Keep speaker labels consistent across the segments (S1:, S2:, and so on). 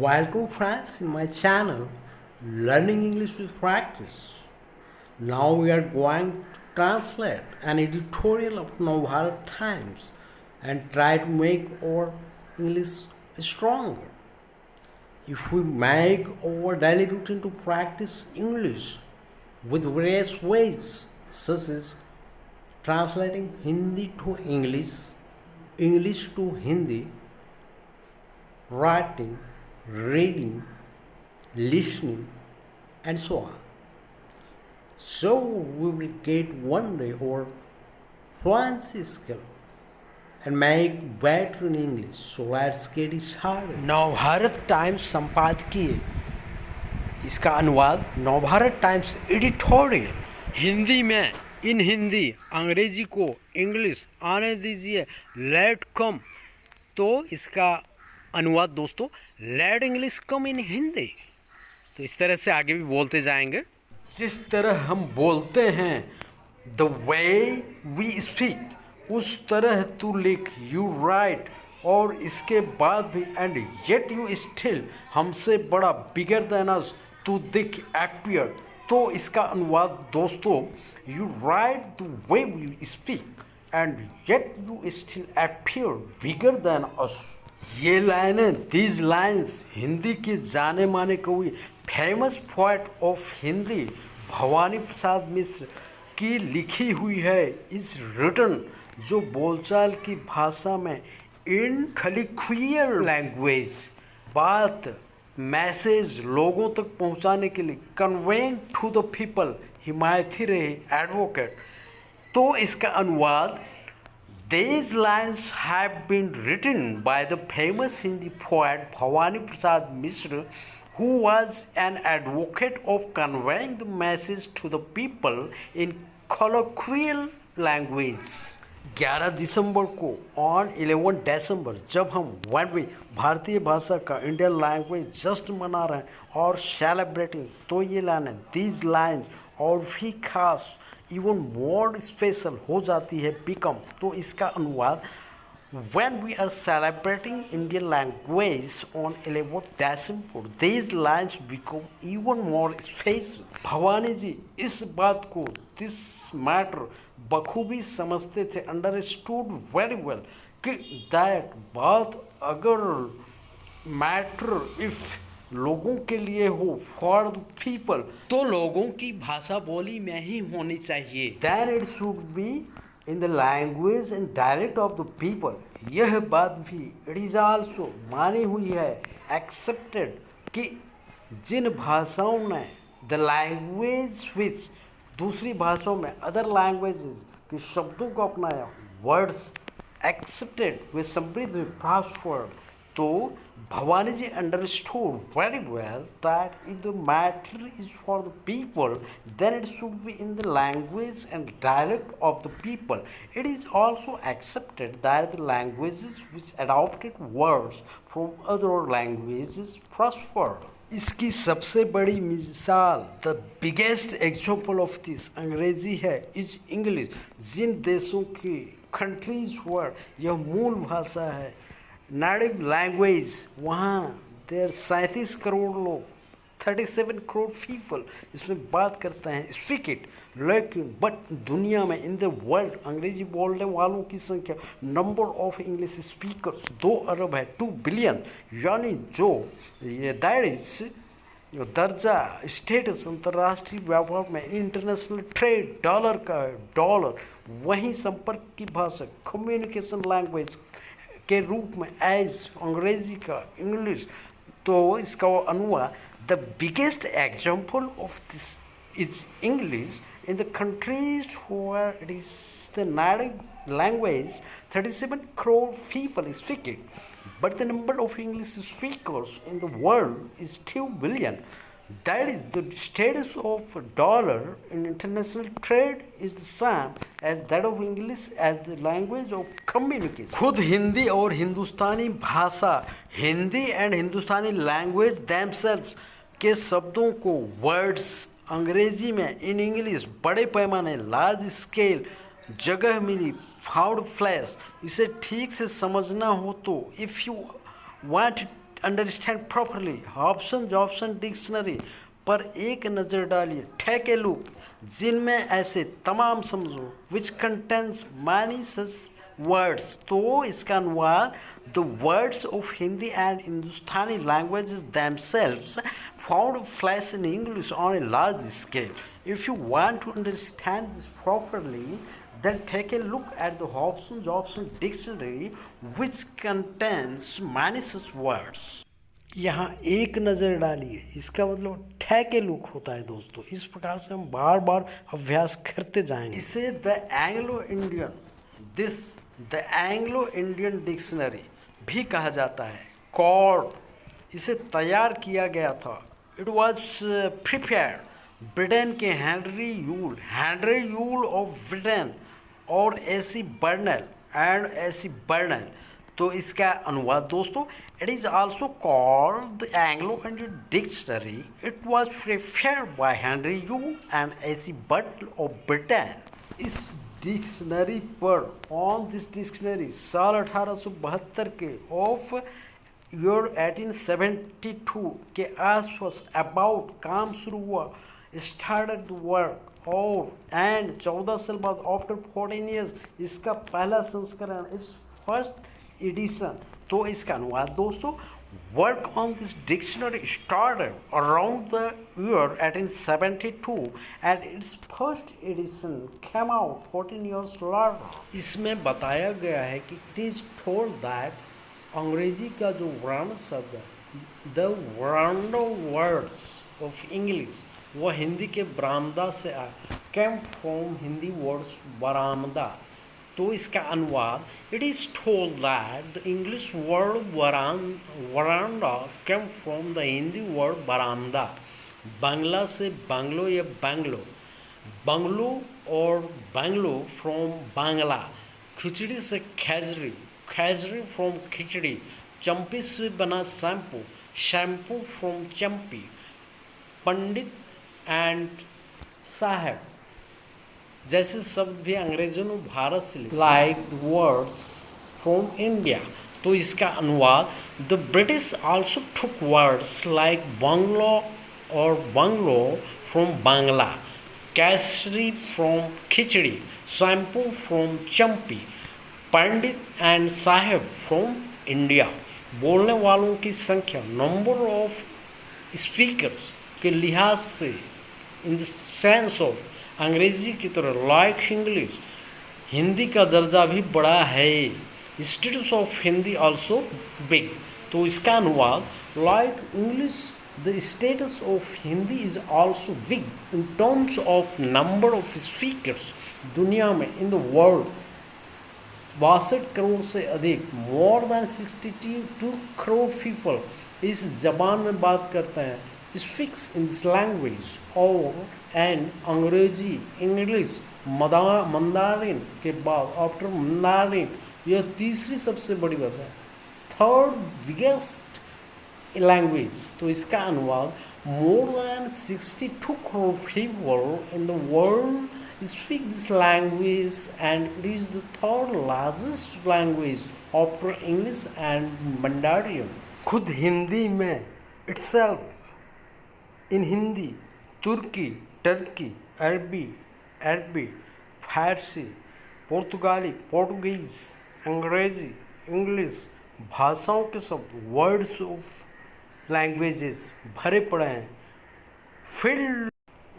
S1: Welcome friends in my channel Learning English with Practice. Now we are going to translate an editorial of Navbharat Times and try to make our English stronger. If we make our daily routine to practice English with various ways, such as translating Hindi to English, English to Hindi, writing, reading, listening, and so on. So we will get one day our fluency skill and make better in English. So let's get it started. Navbharat times संपादकीय इसका अनुवाद Navbharat times editorial Hindi में इन हिंदी अंग्रेजी को English आने दीजिए late कम। तो इसका अनुवाद दोस्तों लेट इंग्लिश कम इन हिंदी। तो इस तरह से आगे भी बोलते जाएंगे। जिस तरह हम बोलते हैं द वे वी स्पीक उस तरह तू लिख यू राइट और इसके बाद भी एंड येट यू स्टिल हमसे बड़ा बिगर देन अस तू दिख एपियर। तो इसका अनुवाद दोस्तों you write the way we speak and yet you still appear bigger than us. ये लाइनें दीज लाइन्स हिंदी के जाने माने कवि famous poet of Hindi Bhawani Prasad Mishra की लिखी हुई है। इस रिटन जो बोलचाल की भाषा में इन कलिक्वियल लैंग्वेज बात मैसेज लोगों तक पहुंचाने के लिए कन्वेइंग टू द पीपल हिमायती रहे एडवोकेट। तो इसका अनुवाद These lines have been written by the famous Hindi poet Bhavani Prasad Mishra, who was an advocate of conveying the message to the people in colloquial language. 11 दिसंबर को on 11 दिसंबर जब हम one भारतीय भाषा का इंडियन लैंग्वेज जस्ट मना रहे हैं और सेलिब्रेटिंग, तो ये लाइन दीज लाइन्स और भी खास इवन मोर स्पेशल हो जाती है बिकम। तो इसका अनुवाद when we are celebrating Indian language on 11th December these lines become even more special। Bhavani जी इस बात को दिस मैटर बखूबी समझते थे अंडरस्टूड वेरी वेल कि दैट बात अगर मैटर इफ लोगों के लिए हो फॉर द पीपल तो लोगों की भाषा बोली में ही होनी चाहिए। Then it should be in the language and dialect of the people. यह बात भी इट इज आल्सो मानी हुई है एक्सेप्टेड कि जिन भाषाओं ने द लैंग्वेज विच दूसरी भाषाओं में अदर लैंग्वेजेस के शब्दों को अपनाया वर्ड्स एक्सेप्टेड वे समृद्ध हुए प्रॉस्पर्ड। तो Bhawani ji understood very well that if the matter is for the people then it should be in the language and dialect of the people. It is also accepted that the languages which adopted words from other languages prospered. इसकी सबसे बड़ी मिसाल the biggest example of this अंग्रेजी है is English. जिन देशों की countries word यह मूल भाषा है नेटिव लैंग्वेज वहाँ देर 37 करोड़ लोग 37 करोड़ पीपल इसमें बात करते हैं स्पीक इट। लेकिन बट दुनिया में इन द वर्ल्ड अंग्रेजी बोलने वालों की संख्या नंबर ऑफ इंग्लिश स्पीकर्स 2 अरब है 2 बिलियन। यानी जो ये दैट इज दर्जा स्टेटस अंतर्राष्ट्रीय व्यापार में इंटरनेशनल ट्रेड डॉलर का है डॉलर। वहीं संपर्क की भाषा कम्युनिकेशन लैंग्वेज के रूप में एज अंग्रेजी का इंग्लिश। तो इसका अनुवाद the biggest example of this is English in the countries where it is the native language 37 crore people speak it but the number of English speakers in the world is 2 billion. That is the status of dollar in international trade is the same as that of English as the language of communication। खुद हिंदी और हिंदुस्तानी भाषा Hindi and Hindustani language themselves के शब्दों को words अंग्रेजी में in English बड़े पैमाने लार्ज स्केल जगह मिली फाउंड फ्लैश। इसे ठीक से समझना हो तो if you want understand properly option dictionary पर एक नज़र डालिए, टेक ए लुक, जिनमें ऐसे तमाम समझो, which contains many such words. तो इसका अनुवाद, the words of Hindi and Hindustani languages themselves found flesh in English on a large scale. If you want to understand this properly, then take a look at the Hobson dictionary, which contains many such words. यहाँ एक नज़र डालिए, इसका मतलब ठेक ए look होता है दोस्तों। इस प्रकार से हम बार बार अभ्यास करते जाएंगे। इसे द एंग्लो इंडियन डिक्शनरी भी कहा जाता है। कॉर्ड इसे तैयार किया गया था। इट वॉज प्रिपेयर्ड ब्रिटेन के हेनरी यूल ऑफ ब्रिटेन और एसी बर्नल। तो इसका अनुवाद दोस्तों, it is also called the Anglo Indian dictionary. It was prepared by Henry Yule and A C Burnell of Britain. इस डिक्शनरी पर साल 1872 के ऑफ ईयर 1872 के आसपास अबाउट काम शुरू हुआ, स्टार्टेड वर्क, और एंड 14 साल बाद आफ्टर 14 ईयर्स इसका पहला संस्करण, इट्स फर्स्ट एडिशन। तो इसका अनुवाद दोस्तों, work on this dictionary started around the year 1872 and its first edition came out 14 years later. इसमें बताया गया है कि it is told that अंग्रेजी का जो वर्ण शब्द है, the vernacular words of English, वह हिंदी के बरामदा से आए, came from हिंदी words बरामदा। तो इसका अनुवाद, it is told that the English word veranda came from the Hindi word baramda. Bangla से बांग्लो या बंगलो और बांग्लो फ्रॉम बांग्ला। खिचड़ी से खैजरी फ्रॉम खिचड़ी। चंपी से बना shampoo from champi. Pandit and साहब जैसे शब्द भी अंग्रेजों ने भारत से लाइक वर्ड्स फ्रॉम इंडिया। तो इसका अनुवाद, the British also took words like bungalow from Bangla, kedgeree from khichdi, shampoo from champi, pandit and sahib from India. बोलने वालों की संख्या, नंबर ऑफ स्पीकर्स के लिहाज से, इन द सेंस ऑफ, अंग्रेजी की तरह लाइक इंग्लिश, हिंदी का दर्जा भी बड़ा है। Status of Hindi also big. तो इसका अनुवाद, like English the status of Hindi is also big in terms of number of speakers. दुनिया में, इन द वर्ल्ड, 62 करोड़ से अधिक, मोर देन 62 करोड़ पीपल इस जबान में बात करते हैं, स्पीक्स इन दिस लैंग्वेज। और एंड अंग्रेजी, इंग्लिश, मंदारिन के बाद, आफ्टर मंदारिन, यह तीसरी सबसे बड़ी भाषा है, थर्ड बिगेस्ट लैंग्वेज। तो इसका अनुवाद, more than 62 crore people in the world speak this language and it is the third largest language after English and Mandarin. खुद हिंदी में इटसेल्फ, इन हिंदी, तुर्की, टर्की, अरबी, फारसी, पोर्तुगीज, अंग्रेजी, इंग्लिश भाषाओं के शब्द, वर्ड्स ऑफ लैंग्वेजेस भरे पड़े हैं। फिल्ड,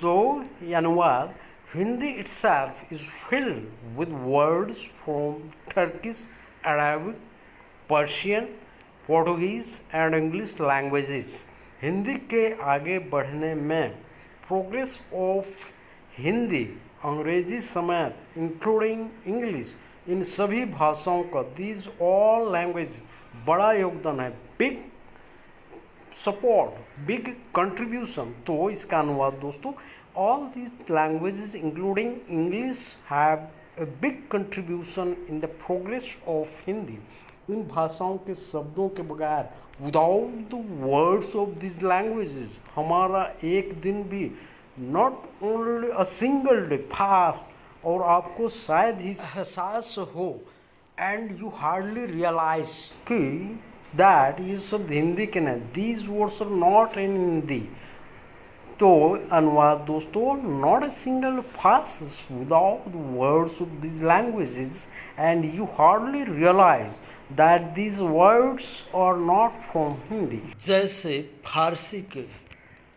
S1: तो ये अनुवाद, Hindi itself is filled with words from Turkish, Arabic, Persian, Portuguese and English languages. Hindi के आगे बढ़ने में प्रोग्रेस ऑफ हिंदी, अंग्रेजी समेत, इंक्लूडिंग इंग्लिश, इन सभी भाषाओं का, दीज ऑल लैंग्वेज, बड़ा योगदान है। Big support, big contribution. तो इसका अनुवाद दोस्तों, all these languages including English have a big contribution in the progress of Hindi. इन भाषाओं के शब्दों के बगैर, without the words of this languages, हमारा एक दिन भी, not only a single day fast, और आपको शायद ही एहसास हो, एंड यू हार्डली रियलाइज कि that ये शब्द हिंदी के नहीं, these words are not in Hindi. तो अनुवाद दोस्तों, not a single passes without the words of these languages and you hardly realize that these words are not from Hindi. जैसे फारसी के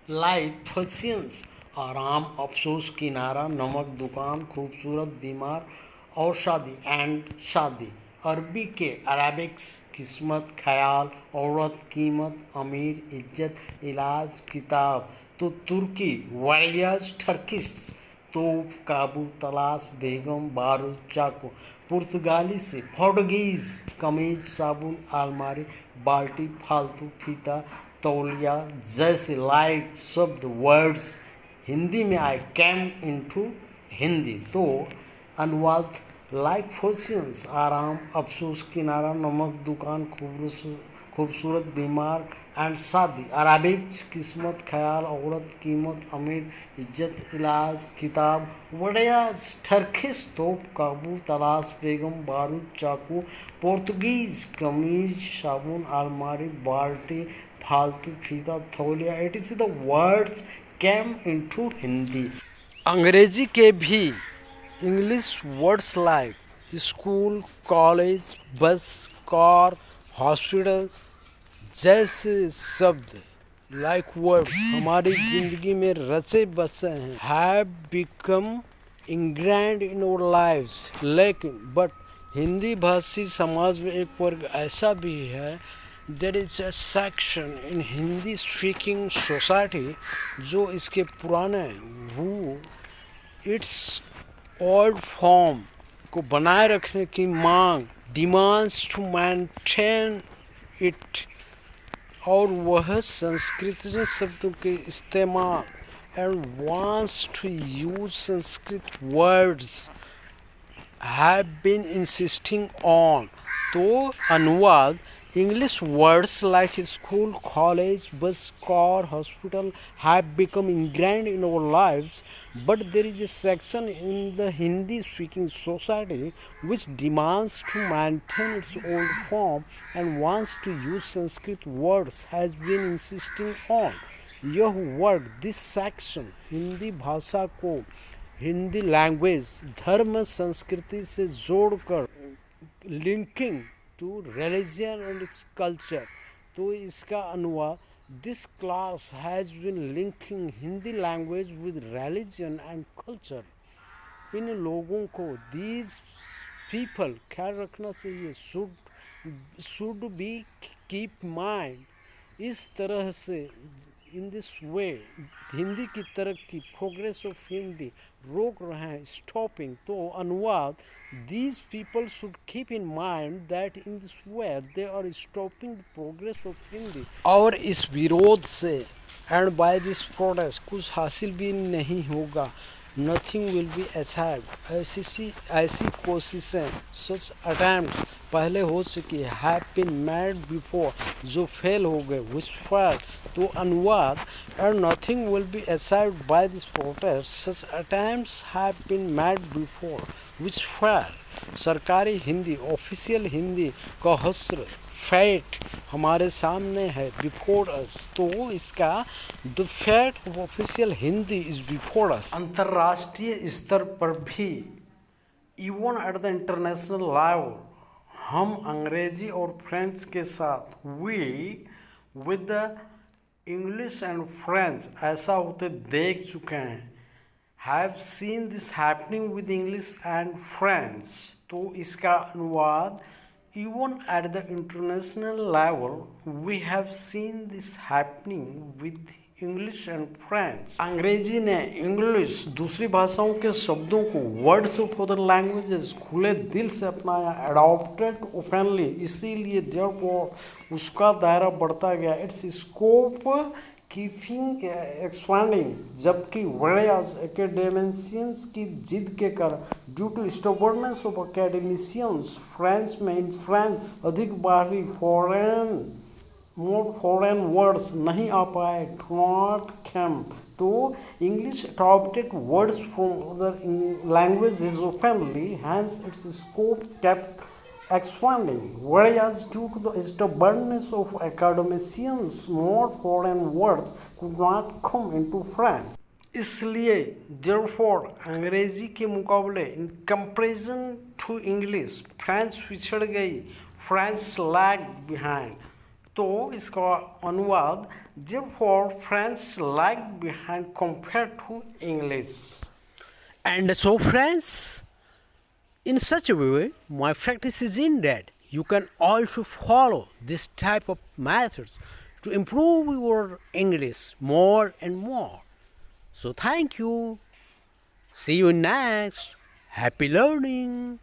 S1: लाइक फसियंस, आराम, अफसोस, किनारा, नमक, दुकान, खूबसूरत, बीमार और शादी एंड शादी। अरबी के अरेबिक्स, किस्मत, ख्याल, औरत, कीमत, अमीर, इज्जत, इलाज, किताब। तो तुर्की वारियर्स, टर्किश तोप, काबू, तलाश, बेगम, बारूद, चाकू। पुर्तगाली से पोर्टुगीज कमीज, साबुन, अलमारी, बाल्टी, फालतू, फीता, तौलिया। जैसे लाइक शब्द वर्ड्स हिंदी में आए कैम इनटू हिंदी। तो अनुवाद लाइक फॉसियंस, आराम, अफसोस, किनारा, नमक, दुकान, खूबसूरत, बीमार एंड शादी। अरबिक किस्मत, ख्याल, औरत, कीमत, अमीर, इज्जत, इलाज, किताब। वड़ियाज टर्किश तोप, काबू, तलाश, बेगम, बारूद, चाकू। पोर्तुगीज कमीज, साबुन, अलमारी, बाल्टी, फालतू, फीता, तौलिया। It is the words came into Hindi. अंग्रेजी के भी English words like school, college, bus, car, hospital जैसे शब्द लाइक वर्ड्स हमारी ज़िंदगी में रचे बसे हैं, have become ingrained in our lives. लेकिन बट हिंदी भाषी समाज में एक वर्ग ऐसा भी है, there is a section in Hindi speaking society जो इसके पुराने वो इट्स ओल्ड फॉर्म को बनाए रखने की मांग, डिमांड्स टू मेंटेन इट, और वह संस्कृत शब्दों के इस्तेमाल and wants to use Sanskrit words have been insisting on. तो अनुवाद English words like school, college, bus, car, hospital have become ingrained in our lives, but there is a section in the Hindi-speaking society which demands to maintain its old form and wants to use Sanskrit words has been insisting on। यह word this section Hindi भाषा को, Hindi language, धर्म, संस्कृति से जोड़कर linking to religion and its culture. तो इसका अनुवाद this class has been linking Hindi language with religion and culture. इन लोगों को दीज पीपल ख्याल रखना चाहिए, शुड बी कीप माइंड। इस तरह से इन दिस वे हिंदी की तरक्की, प्रोग्रेस ऑफ हिंदी रोक रहे हैं, स्टॉपिंग। तो अनुवाद these people should keep in mind that in this way they are stopping the progress of Hindi. और इस विरोध से एंड बाय दिस प्रोटेस्ट कुछ हासिल भी नहीं होगा, नथिंग विल बी अचीव्ड। ऐसी कोशिशें सच अटैम्प्ट्स पहले हो चुकी है, हैव बीन मेड बिफोर जो फेल हो गए, विच फेल। तो अनुवाद and nothing will be achieved by this protest such attempts have been made before which fail. सरकारी हिंदी, ऑफिशियल हिंदी का हस्र फैट हमारे सामने है, बिफोर अस। तो इसका the fate of official Hindi is before us. अंतर्राष्ट्रीय स्तर पर भी even at the international level हम अंग्रेजी और फ्रेंच के साथ we with the English and French ऐसा होते देख चुके हैं, have seen this happening with English and French. तो इसका अनुवाद even at the international level we have seen this happening with English and French। अंग्रेजी ने इंग्लिश दूसरी भाषाओं के शब्दों को वर्ड्स ऑफ अदर लैंग्वेजेस खुले दिल से अपनाया, एडॉप्टेड ओपनली, इसीलिए देयरफॉर उसका दायरा बढ़ता गया, इट्स स्कोप कीपिंग एक्सपैंडिंग। जबकि वेरियस एकेडमिशियंस की जिद के कारण due to stubbornness of academicians French में इन फ्रेंच अधिक बाहरी फॉरेन वर्ड्स नहीं आ पाए, नॉट कैम। तो English adopted words from other languages openly, hence its scope kept expanding, whereas due to the stubbornness of academicians, more foreign words could not come into French. इसलिए therefore अंग्रेजी के मुकाबले in comparison to English French पिछड़ गई, French lagged behind. तो इसका अनुवाद therefore French lagged behind compared to English. And so friends, in such a way, my practice is in that you can also follow this type of methods to improve your English more and more. So thank you. See you next. Happy learning.